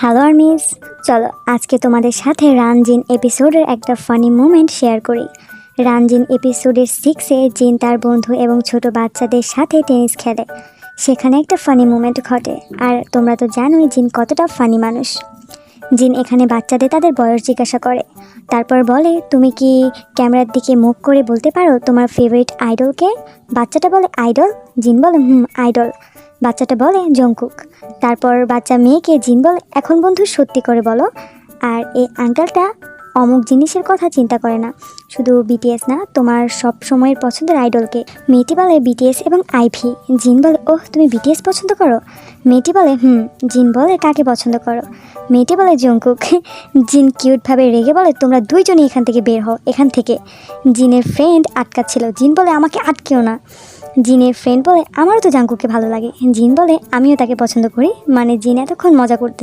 Hello armies, চলো আজকে তোমাদের সাথে রানজিন এপিসোডের একটা ফানি মোমেন্ট শেয়ার করি। রানজিন এপিসোডের 6-এ জিন তার বন্ধু এবং ছোট বাচ্চাদের সাথে টেনিস খেলে। সেখানে একটা ফানি মোমেন্ট ঘটে, আর তোমরা তো জানোই জিন কতটা ফানি মানুষ। জিন এখানে বাচ্চাদের তাদের বয়স জিজ্ঞাসা করে, তারপর বলে, তুমি কি ক্যামেরার দিকে মুখ করে বলতে পারো তোমার ফেভারিট আইডলকে? বাচ্চাটা বলে, আইডল? জিন বলে, আইডল। বাচ্চাটা বলে, জংকুক। তারপর বাচ্চা মেয়েকে জিন বলে, এখন বন্ধু সত্যি করে বলো। আর এই আঙ্কেলটা অমুক জিনিসের কথা চিন্তা করে না, শুধু বিটিএস না, তোমার সব সময়ের পছন্দের আইডলকে। মেয়েটি বলে, বিটিএস এবং আইভি। জিন বলে, ওহ, তুমি বিটিএস পছন্দ করো? মেয়েটি বলে, জিন বলে, কাকে পছন্দ করো? মেয়েটি বলে, জংকুক। জিন কিউটভাবে রেগে বলে, তোমরা দুইজনই এখান থেকে বের হও, এখান থেকে। জিনের ফ্রেন্ড আটকাচ্ছিল। জিন বলে, আমাকে আটকেও না। জিনের ফ্রেন্ড বলে, আমারও তো জাঙ্কুককে ভালো লাগে। জিন বলে, আমিও তাকে পছন্দ করি। মানে জিন এতক্ষণ মজা করতে